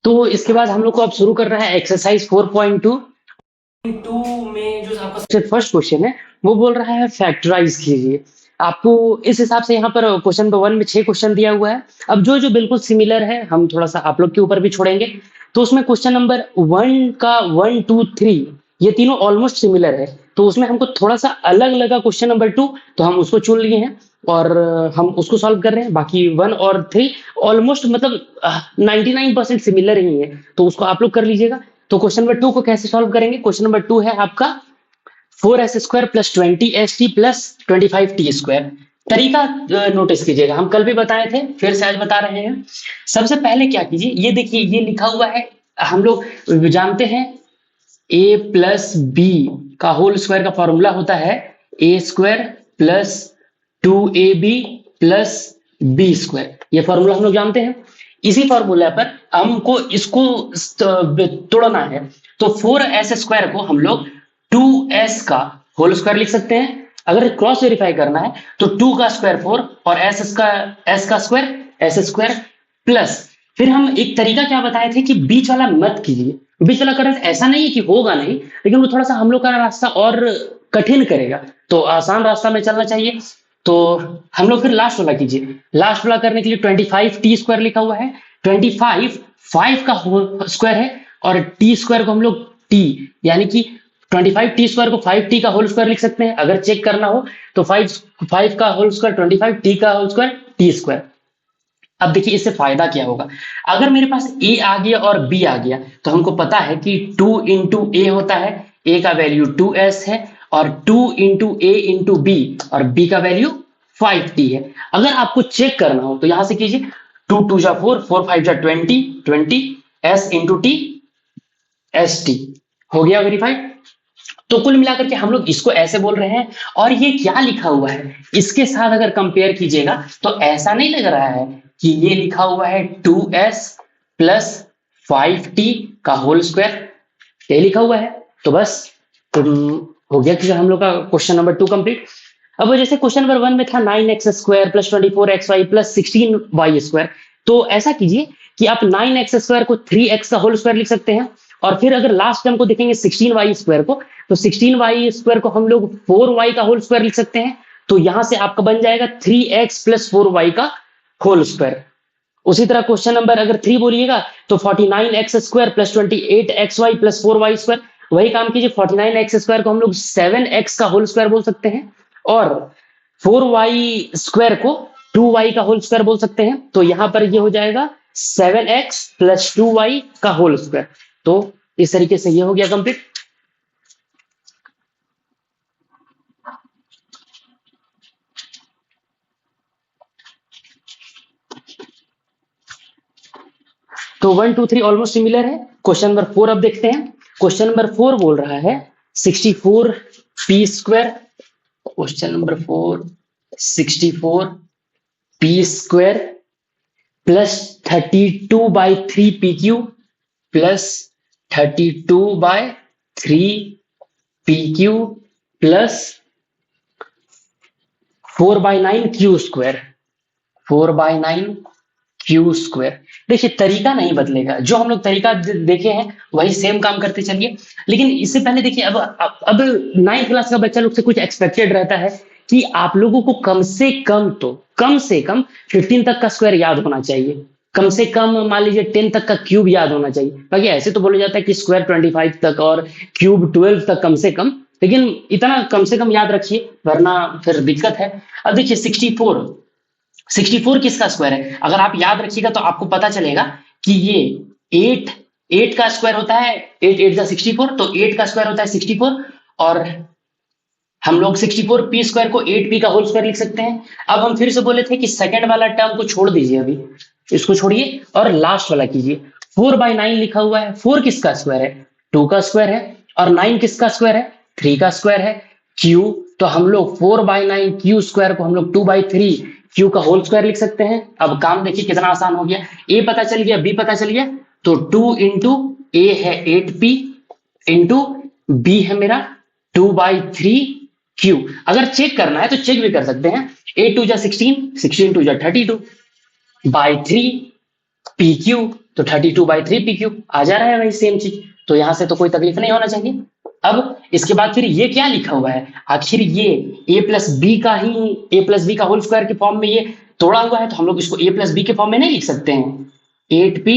तो इसके बाद हम लोग को अब शुरू करना है एक्सरसाइज 4.2 में जो आपका सबसे फर्स्ट क्वेश्चन है वो बोल रहा है फैक्टराइज कीजिए। आपको इस हिसाब से यहाँ पर क्वेश्चन नंबर 1 में 6 क्वेश्चन दिया हुआ है। अब जो जो बिल्कुल सिमिलर है हम थोड़ा सा आप लोग के ऊपर भी छोड़ेंगे। तो उसमें क्वेश्चन नंबर 1 का 1 2 3 ये तीनों ऑलमोस्ट सिमिलर है। तो उसमें हमको थोड़ा सा अलग लगा क्वेश्चन नंबर 2, तो हम उसको चुन लिए हैं और हम उसको सॉल्व कर रहे हैं। बाकी 1 और 3 ऑलमोस्ट मतलब 99% सिमिलर ही है, तो उसको आप लोग कर लीजिएगा। तो क्वेश्चन नंबर 2 को कैसे सॉल्व करेंगे? क्वेश्चन नंबर 2 है आपका 4s² plus 20st plus 25t²। तरीका नोटिस कीजिएगा, हम कल भी बताए थे, फिर से आज बता रहे हैं। सबसे पहले क्या कीजिए, ये देखिए ये लिखा हुआ है, हम लोग जानते हैं a प्लस बी का होल स्क्वायर का फॉर्मूला होता है a² plus 2ab plus b²। ये फॉर्मूला हम लोग जानते हैं। इसी फॉर्मूला पर हमको इसको तोड़ना है। तो 4s² को हम लोग 2s का होल स्क्वायर लिख सकते हैं। अगर क्रॉस वेरीफाई करना है तो 2 का स्क्वायर 4 और s का स्क्वायर s² प्लस फिर हम एक तरीका क्या बताए थे कि बीच वाला मत कीजिए। बीच वाला करंट ऐसा नहीं है कि होगा नहीं, लेकिन वो थोड़ा सा हम लोग का रास्ता और कठिन करेगा, तो आसान रास्ता में चलना चाहिए। तो हम लोग फिर लास्ट वाला कीजिए। लास्ट वाला करने के लिए 25t² लिखा हुआ है। 25 5 का स्क्वायर है और t² को हम लोग t यानी कि 25t² को 5t का होल स्क्वायर लिख सकते हैं। अगर चेक करना हो तो 5 का होल स्क्वायर 25, t का होल स्क्वायर t²। अब देखिए इससे फायदा क्या होगा, अगर मेरे पास a आ गया और b आ गया तो हमको पता है कि 2 इंटू a होता है, a का वैल्यू 2s है और 2 इंटू a इंटू b और b का वैल्यू 5t है। अगर आपको चेक करना हो तो यहां से कीजिए 2 2 जा 4 4 5 जा 20 20 s into t S T हो गया वेरीफाइड। तो कुल मिलाकर के हम लोग इसको ऐसे बोल रहे हैं। और ये क्या लिखा हुआ है इसके साथ अगर कंपेयर कीजिएगा तो ऐसा नहीं लग रहा है कि ये लिखा हुआ है 2s प्लस 5t का होल स्क्वायर, ये लिखा हुआ है। तो बस हो गया कि हम लोग का क्वेश्चन नंबर 2 कंप्लीट। अब जैसे क्वेश्चन नंबर 1 में था 9x² plus 24xy plus 16y²। तो ऐसा कीजिए कि आप 9x² को 3x का होल स्क्वायर लिख सकते हैं और फिर अगर लास्ट टर्म को देखेंगे 16y² को, तो 16y² को हम लोग 4y का होल स्क्वायर लिख सकते हैं। तो यहां से आपका बन जाएगा 3x प्लस 4y का होल स्क्वायर। उसी तरह क्वेश्चन नंबर अगर 3 बोलिएगा तो 49x² plus 28xy plus 4y²। वही काम कीजिए, 49x² को हम लोग 7x का होल स्क्वायर बोल सकते हैं और 4y² को 2y का होल स्क्वायर बोल सकते हैं। तो यहां पर ये हो जाएगा 7x प्लस 2y का होल स्क्वायर। तो इस तरीके से ये हो गया कंप्लीट। तो 1 2 3 ऑलमोस्ट सिमिलर है। क्वेश्चन नंबर 4 अब देखते हैं। क्वेश्चन नंबर 4 बोल रहा है 64p²। Question number 4 64p² plus 32/3pq plus 32/3pq plus 4/9q²। 4/9q²। देखिए तरीका नहीं बदलेगा, जो हम लोग तरीका देखे हैं वही सेम काम करते चलिए। लेकिन इससे पहले देखिए अब 9th क्लास का बच्चा लोग से कुछ एक्सपेक्टेड रहता है कि आप लोगों को कम से कम 15 तक का स्क्वायर याद होना चाहिए। कम से कम मान लीजिए 10 तक का क्यूब याद होना चाहिए। बाकी ऐसे तो बोला जाता है कि स्क्वायर 25 तक और क्यूब 12 तक कम से कम, लेकिन इतना कम से कम याद रखिए वरना फिर दिक्कत है। अब देखिए 64 किसका स्क्वायर है? अगर आप याद रखिएगा तो आपको पता चलेगा कि ये 8 का स्क्वायर होता है, 8 8 जा 64, तो 8 का स्क्वायर होता है 64 और हम लोग 64p² को 8p का होल स्क्वायर लिख सकते हैं। अब हम फिर से बोले थे कि सेकंड वाला टर्म को छोड़ दीजिए, अभी इसको छोड़िए और लास्ट वाला कीजिए। 4/9 लिखा हुआ है, 4 किसका स्क्वायर है? 2 का स्क्वायर है और 9 किसका स्क्वायर है? 3 का स्क्वायर है। q तो हम लोग 4/9q² को हम लोग 2/3 q का होल स्क्वायर लिख सकते हैं। अब काम देखिए कितना आसान हो गया, a पता चल गया, b पता चल गया, तो 2 इंटू a है 8p इंटू b है मेरा 2/3q। अगर चेक करना है तो चेक भी कर सकते हैं, 8 2 जा 16, 16 2 जा 32 by 3 पी क्यू, तो 32/3 पी क्यू आ जा रहा है भाई, सेम चीज। तो यहां से तो कोई तकलीफ नहीं होना चाहिए। अब इसके बाद फिर ये क्या लिखा हुआ है, आखिर ये a प्लस बी का ही, a प्लस बी का होल स्क्वायर के फॉर्म में ये तोड़ा हुआ है, तो हम लोग इसको a प्लस बी के फॉर्म में नहीं लिख सकते हैं। 8p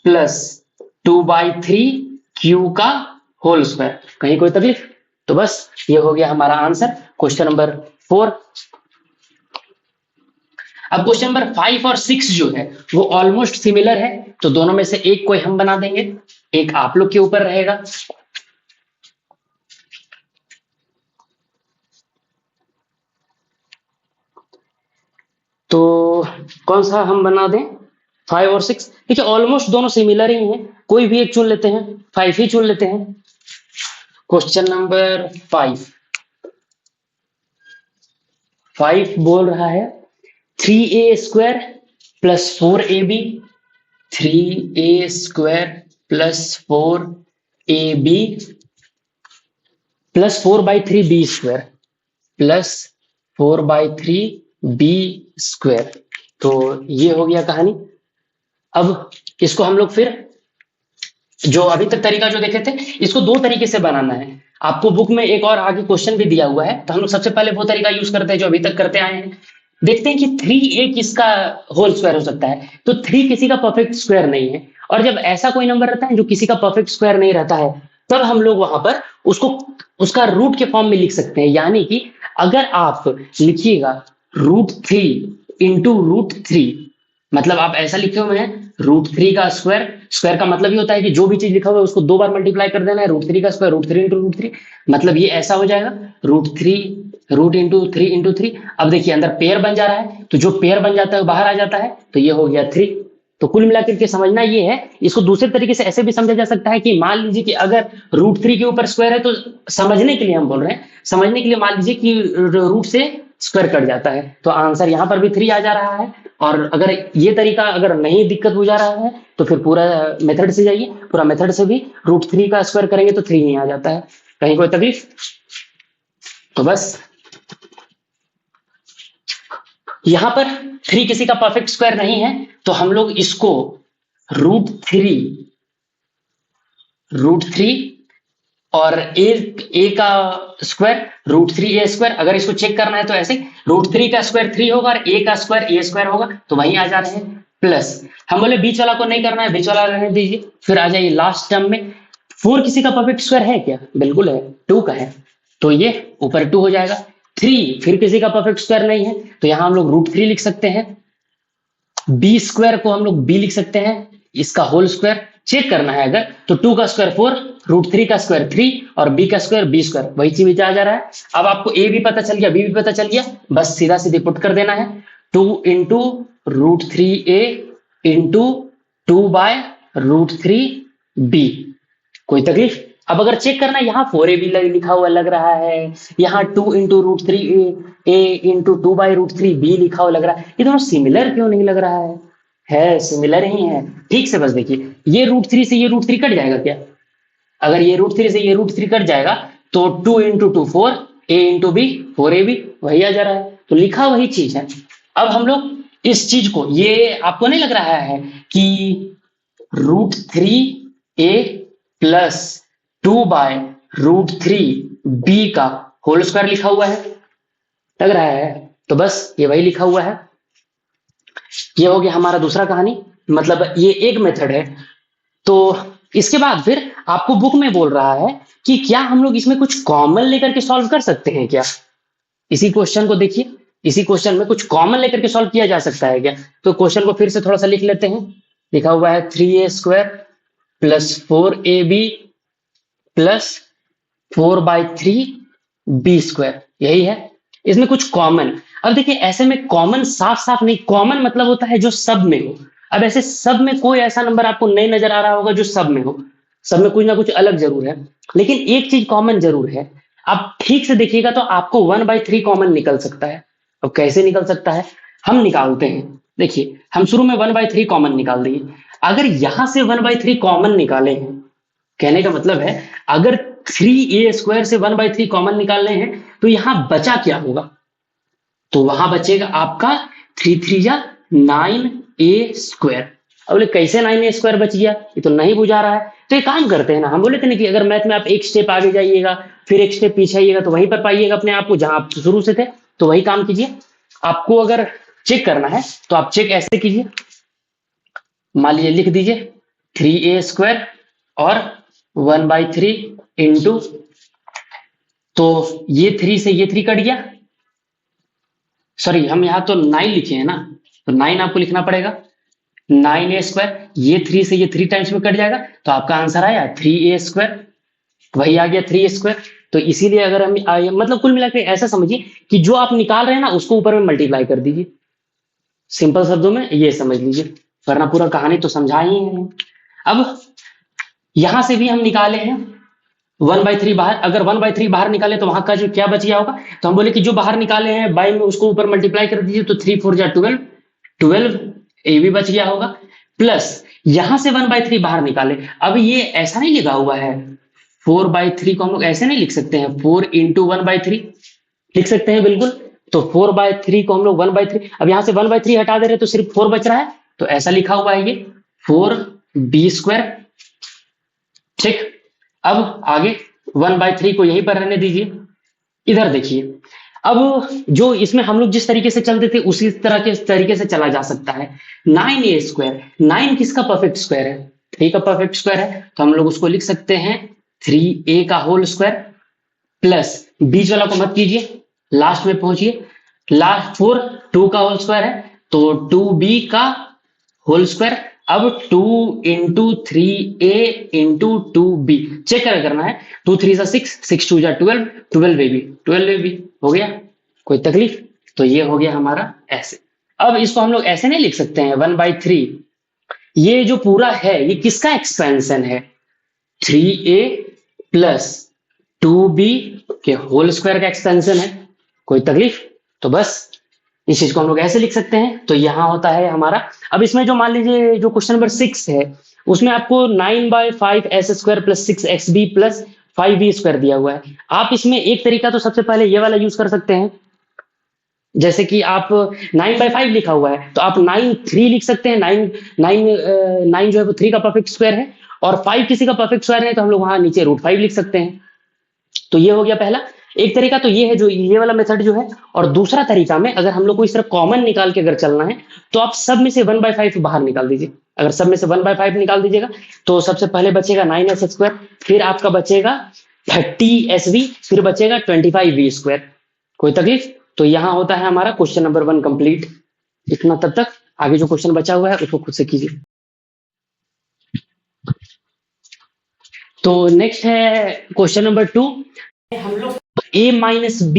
प्लस 2/3 क्यू का होल स्क्वायर, कहीं कोई तकलीफ? तो बस ये हो गया हमारा आंसर, क्वेश्चन नंबर 4। अब क्वेश्चन नंबर 5 और 6 जो है वो ऑलमोस्ट सिमिलर है, तो दोनों में से एक कोई हम बना देंगे, एक आप लोग के ऊपर रहेगा। तो कौन सा हम बना दें, 5 और 6? देखिए ऑलमोस्ट दोनों सिमिलर ही हैं, कोई भी एक चुन लेते हैं, 5 ही चुन लेते हैं। क्वेश्चन नंबर 5 बोल रहा है 3a square plus 4ab, 3a square plus 4ab plus 4/3b square plus 4/3b square. तो ये हो गया कहानी। अब इसको हम लोग फिर जो अभी तक तरीका जो देखे थे, इसको दो तरीके से बनाना है। आपको बुक में एक और आगे क्वेश्चन भी दिया हुआ है, तो हम लोग सबसे पहले वो तरीका यूज करते हैं जो अभी तक करते आए हैं। देखते हैं कि 3a किसका होल स्क्वायर हो सकता है। तो 3 किसी का परफेक्ट स्क्वायर नहीं है, और जब ऐसा कोई नंबर रहता है जो किसी का परफेक्ट स्क्वायर नहीं रहता है, तब हम लोग वहां पर उसको उसका रूट के फॉर्म में लिख सकते हैं। यानी कि अगर आप लिखिएगा √3 इंटू √3, मतलब आप ऐसा लिखे हुए हैं √3 का स्क्वायर, स्क्वायर का मतलब ये होता है कि जो भी चीज लिखा हुआ है उसको 2 बार मल्टीप्लाई कर देना है, √3 का स्क्वायर √3 इंटू √3, मतलब ये ऐसा हो जाएगा √3 रूट इंटू 3 इंटू 3। अब देखिए अंदर पेयर बन जा रहा है, तो जो पेयर बन जाता है वो बाहर आ जाता है, तो ये हो गया 3। तो कुल मिलाकर के समझना ये है, इसको दूसरे तरीके से ऐसे भी समझा जा सकता है कि मान लीजिए कि अगर √3 के ऊपर स्क्वायर है, तो समझने के लिए हम बोल रहे हैं, समझने के लिए मान लीजिए कि रूट से स्क्वायर कट जाता है, तो आंसर यहाँ पर भी 3 आ जा रहा है। और अगर ये तरीका अगर नहीं दिक्कत हो जा रहा है, तो फिर पूरा मेथड से जाइए, पूरा मेथड से भी √3 का स्क्वायर करेंगे तो 3 ही आ जाता है, कहीं कोई तकलीफ? तो बस यहां पर 3 किसी का परफेक्ट स्क्वायर नहीं है, तो हम लोग इसको √3 और a का स्क्वायर √3a स्क्वायर, अगर इसको चेक करना है तो ऐसे √3 का स्क्वायर 3 होगा और a का स्क्वायर a स्क्वायर होगा, तो वहीं आ जा रहे हैं। प्लस हम बोले बीच वाला को नहीं करना है, बीच वाला रहने दीजिए। फिर आ जाइए लास्ट टर्म में, 4 किसी का परफेक्ट स्क्वायर है क्या? बिल्कुल है, 2 का है, तो ये ऊपर 2 हो जाएगा। 3 फिर किसी का परफेक्ट स्क्वायर नहीं है, तो यहां हम लोग √3 लिख सकते हैं। b स्क्वायर को हम लोग b लिख सकते हैं, इसका होल स्क्वायर चेक करना है अगर, तो 2 का स्क्वायर 4, √3 का स्क्वायर 3 और b का स्क्वायर b स्क्वायर, वही चीज आ जा रहा है। अब आपको a भी पता चल गया, b भी पता चल गया, बस सीधा सीधे पुट कर देना है। 2 इंटू √3a इंटू 2/√3b, कोई तकलीफ? अब अगर चेक करना है, यहाँ 4ab लिखा हुआ लग रहा है, यहाँ 2 इंटू √3a इंटू 2/√3b लिखा हुआ लग रहा है, ये दोनों सिमिलर क्यों नहीं लग रहा है सिमिलर ही है। ठीक से बस देखिए, ये √3 से ये √3 कट जाएगा क्या? अगर ये √3 से ये √3 कट जाएगा, तो 2 into 2 4, a into b 4ab, वही आ जा रहा है, तो लिखा वही चीज है। अब हम लोग इस चीज को, ये आपको नहीं लग रहा है कि √3a प्लस 2/√3b का होल स्क्वायर लिखा हुआ है, लग रहा है? तो बस ये वही लिखा हुआ है। ये हो गया हमारा दूसरा कहानी, मतलब ये एक मेथड है। तो इसके बाद फिर आपको बुक में बोल रहा है कि क्या हम लोग इसमें कुछ कॉमन लेकर के सॉल्व कर सकते हैं क्या? इसी क्वेश्चन को देखिए, इसी क्वेश्चन में कुछ कॉमन लेकर के सॉल्व किया जा सकता है क्या? तो क्वेश्चन को फिर से थोड़ा सा लिख लेते हैं। लिखा हुआ है 3a square plus 4ab plus 4/3b square, यही है। इसमें कुछ कॉमन, अब देखिए ऐसे में कॉमन साफ साफ नहीं, कॉमन मतलब होता है जो सब में हो। अब ऐसे सब में कोई ऐसा नंबर आपको नहीं नजर आ रहा होगा जो सब में हो, सब में कुछ ना कुछ अलग जरूर है, लेकिन एक चीज कॉमन जरूर है। आप ठीक से देखिएगा तो आपको 1/3 कॉमन निकल सकता है। अब कैसे निकल सकता है, हम निकालते हैं। देखिए हम शुरू में 1/3 कॉमन निकाल दिए, अगर यहां से 1/3 कॉमन निकाले हैं, कहने का मतलब है अगर 3a स्क्वायर से 1/3 कॉमन निकालने हैं, तो यहां बचा क्या होगा? तो वहां बचेगा आपका 3 3 9a स्क्वायर, अब बोले कैसे 9a² बच गया, ये तो नहीं बुझा रहा है। तो ये काम करते हैं ना, हम बोले थे ना कि अगर मैथ में आप एक स्टेप आगे जाइएगा फिर एक स्टेप पीछे आइएगा तो वहीं पर पाइएगा अपने आप को जहां आप शुरू से थे, तो वही काम कीजिए। आपको अगर चेक करना है तो आप चेक ऐसे कीजिए, मान लीजिए लिख दीजिए 3a² और 1/3 इंटू, तो ये 3 से ये 3 कट गया, सॉरी हम यहाँ तो 9 लिखे हैं ना, तो 9 आपको लिखना पड़ेगा, 9a², ये 3 से ये 3 टाइम्स में कट जाएगा, तो आपका आंसर आया 3a², वही आ गया 3a²। तो इसीलिए अगर हम मतलब कुल मिलाकर ऐसा समझिए कि जो आप निकाल रहे हैं ना उसको ऊपर में मल्टीप्लाई कर दीजिए, सिंपल शब्दों में ये समझ लीजिए, वरना पूरा कहानी तो समझा ही है। अब यहां से भी हम निकाले हैं 1/3 बाहर, अगर 1/3 बाहर निकाले तो वहां का जो क्या बच गया होगा, तो हम बोले कि जो बाहर निकाले हैं बाई में उसको ऊपर मल्टीप्लाई कर दीजिए, तो 3 4 जा 12, 12 ए भी बच गया होगा, प्लस यहां से 1/3 बाहर निकाले। अब ये ऐसा नहीं लिखा हुआ है 4/3 को हम लोग ऐसे नहीं लिख सकते हैं, 4 इंटू 1/3 लिख सकते हैं बिल्कुल। तो 4/3 को हम लोग 1/3, अब यहां से 1/3 हटा दे रहे तो सिर्फ 4 बच रहा है, तो ऐसा लिखा हुआ है ये 4b²। ठीक, अब आगे 1/3 को यहीं पर रहने दीजिए। इधर देखिए, अब जो इसमें हम लोग जिस तरीके से चलते थे उसी तरह के तरीके से चला जा सकता है। 9a², 9 किसका परफेक्ट स्क्वायर है, 3 का परफेक्ट स्क्वायर है, तो हम लोग उसको लिख सकते हैं 3a का होल स्क्वायर, प्लस बीच वाला को मत कीजिए, लास्ट में पहुंचिए, लास्ट 4 2 का होल स्क्वायर है, तो 2b का होल स्क्वायर। अब 2 into 3a into 2b check करना है, 2 3 जा 6, 6 2 जा 12, 12ab हो गया, कोई तकलीफ। तो ये हो गया हमारा ऐसे। अब इसको हम लोग ऐसे नहीं लिख सकते हैं 1/3, ये जो पूरा है ये किसका एक्सपेंशन है, 3a प्लस 2b के होल स्क्वायर का एक्सपेंशन है, कोई तकलीफ। तो बस इस चीज को हम लोग ऐसे लिख सकते हैं, तो यहां होता है हमारा। अब इसमें जो मान लीजिए जो क्वेश्चन नंबर 6 है उसमें आपको 9/5s² plus 6xb plus 5b² दिया हुआ है। आप इसमें एक तरीका तो सबसे पहले ये वाला यूज कर सकते हैं, जैसे कि आप 9/5 लिखा हुआ है तो आप 9 3 लिख सकते हैं, 9 जो है वो 3 का परफेक्ट स्क्वायर है, और 5 किसी का परफेक्ट स्क्वायर है तो हम लोग वहां नीचे √5 लिख सकते हैं। तो ये हो गया पहला एक तरीका, तो ये है जो ये वाला मेथड जो है। और दूसरा तरीका में अगर हम लोग को इस तरह कॉमन निकाल के अगर चलना है तो आप सब में से 1/5 बाहर निकाल दीजिए। अगर सब में से 1/5 निकाल दीजिएगा तो सबसे पहले बचेगा 9s², फिर आपका बचेगा 30sv, फिर बचेगा 25v², कोई तकलीफ। तो यहां होता है हमारा क्वेश्चन नंबर 1 कंप्लीट। इतना तब तक, आगे जो क्वेश्चन बचा हुआ है उसको खुद से कीजिए। तो नेक्स्ट है क्वेश्चन नंबर 2। हम लोग a-b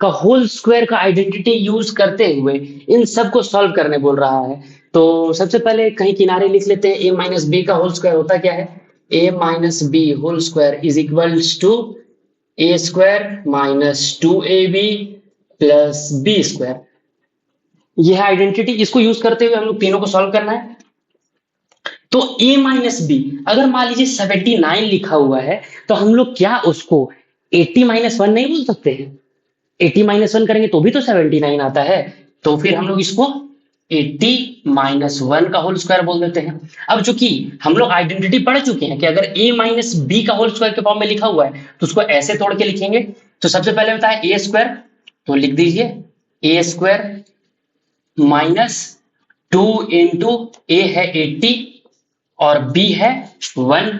का होल स्क्वायर का आइडेंटिटी यूज करते हुए इन सब को सॉल्व करने बोल रहा है। तो सबसे पहले कहीं किनारे लिख लेते हैं, a-b का होल स्क्वायर होता क्या है, a-b whole square is equals to a² minus 2ab plus b²। यह है आइडेंटिटी, इसको यूज करते हुए हम लोग तीनों को सॉल्व करना है। तो a-b अगर मान लीजिए 79 लिखा हुआ है तो हम लोग क्या उसको 80-1 नहीं बोल सकते हैं, 80-1 करेंगे तो भी तो 79 आता है, तो फिर हम लोग इसको 80-1 का होल स्क्वायर बोल देते हैं। अब चूंकि हम लोग आइडेंटिटी पढ़ चुके हैं कि अगर a-b का होल स्क्वायर के फॉर्म में लिखा हुआ है तो उसको ऐसे तोड़ के लिखेंगे। तो सबसे पहले होता है a², तो लिख दीजिए a² माइनस 2 इंटू a है 80 और b है 1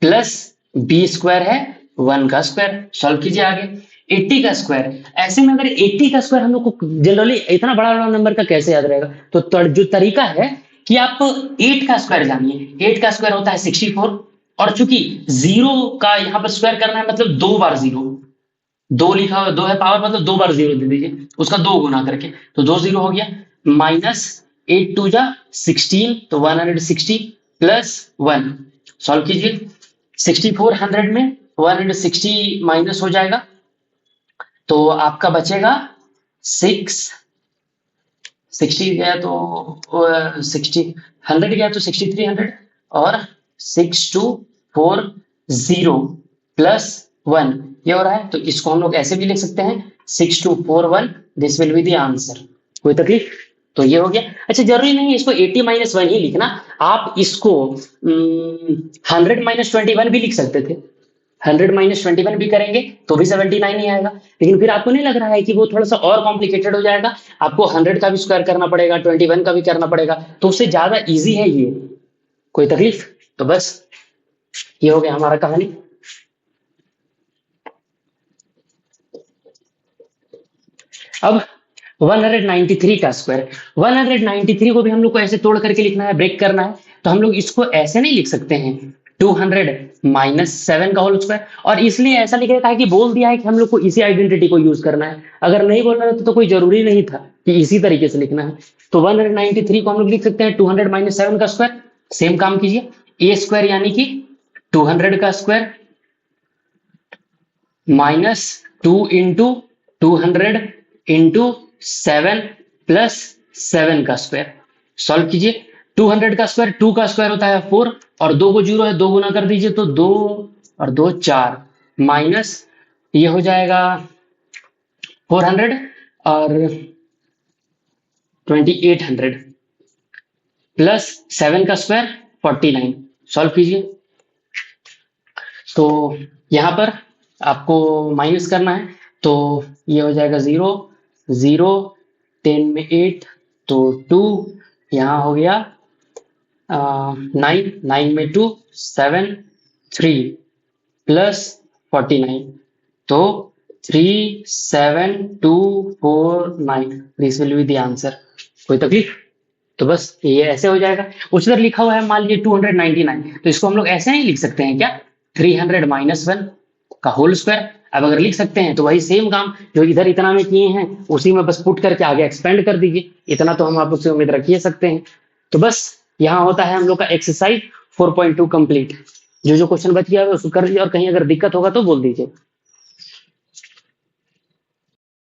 प्लस b² है 1 का स्क्वायर। सॉल्व कीजिए आगे, 80 का स्क्वायर। ऐसे में अगर 80 का स्क्वायर हम लोग को जनरली इतना बड़ा बड़ा नंबर का कैसे याद रहेगा, तो जो तरीका है कि आप 8 का स्क्वायर जानिए, 8 का स्क्वायर होता है 64, और चूंकि 0 का यहाँ पर स्क्वायर करना है मतलब 2 बार 0, 2 लिखा हुआ 2 है पावर, मतलब 2 बार 0 दे दीजिए, उसका 2 गुना करके, तो 2 0 हो गया, माइनस 8 2 जा 16, तो 160 प्लस 1। सॉल्व कीजिए, 64 100 में 160 माइनस हो जाएगा तो आपका बचेगा 60 गया तो 60, 100 गया तो 6300, और 6240 प्लस 1 ये हो रहा है। तो इसको हम लोग ऐसे भी लिख सकते हैं 6241, this will be the answer, कोई तकलीफ। तो ये हो गया। अच्छा, जरूरी नहीं है इसको 80-1 ही लिखना, आप इसको 100-21 भी लिख सकते थे। 100-21 भी करेंगे तो भी 79 ही आएगा। लेकिन फिर आपको नहीं लग रहा है कि वो थोड़ा सा और कॉम्प्लिकेटेड हो जाएगा, आपको 100 का भी स्क्वायर करना पड़ेगा, 21 का भी करना पड़ेगा, तो उससे ज्यादा इजी है ये। कोई तकलीफ? तो बस ये हो गया हमारा कहानी। अब 193 का स्क्वायर, 193 को भी हम लोग को ऐसे तोड़ करके लिखना है, ब्रेक करना है। तो हम लोग इसको ऐसे नहीं लिख सकते हैं 200-7 का होल स्क्वायर, और इसलिए ऐसा लिख रखा है कि बोल दिया है कि हम लोग को इसी आइडेंटिटी को यूज करना है। अगर नहीं बोलना रहता तो कोई जरूरी नहीं था कि इसी तरीके से लिखना है। तो 193 को हम लोग लिख सकते हैं 200-7 का स्क्वायर। सेम काम कीजिए, ए स्क्वायर यानी कि 200 का square minus 2 into 200 into 7 plus 7 का स्क्वायर। सॉल्व कीजिए, 200 का स्क्वायर, 2 का स्क्वायर होता है 4, और 2 को 0 है, 2 गुना कर दीजिए तो 2 और 2 4, माइनस ये हो जाएगा 400 और 2800 प्लस 7 का स्क्वायर 49। सॉल्व कीजिए, तो यहां पर आपको माइनस करना है, तो ये हो जाएगा 0 0, 10 में 8 तो 2, यहाँ हो गया 9, 9 में 2 7, 3 प्लस 49, तो 37249, this will be the answer. कोई तकलीफ? तो बस ये ऐसे हो जाएगा। उस उधर लिखा हुआ है मान लीजिए 299, तो इसको हम लोग ऐसे नहीं लिख सकते हैं क्या, 300-1 का होल स्क्वायर। अब अगर लिख सकते हैं तो वही सेम काम जो इधर इतना में किए हैं उसी में बस पुट करके आगे एक्सपेंड कर दीजिए। इतना तो हम आप लोग से उम्मीद रखिए सकते हैं। तो बस यहाँ होता है हम लोग का एक्सरसाइज 4.2 कंप्लीट। जो जो क्वेश्चन बच गया है उसको कर लीजिए, और कहीं अगर दिक्कत होगा तो बोल दीजिए।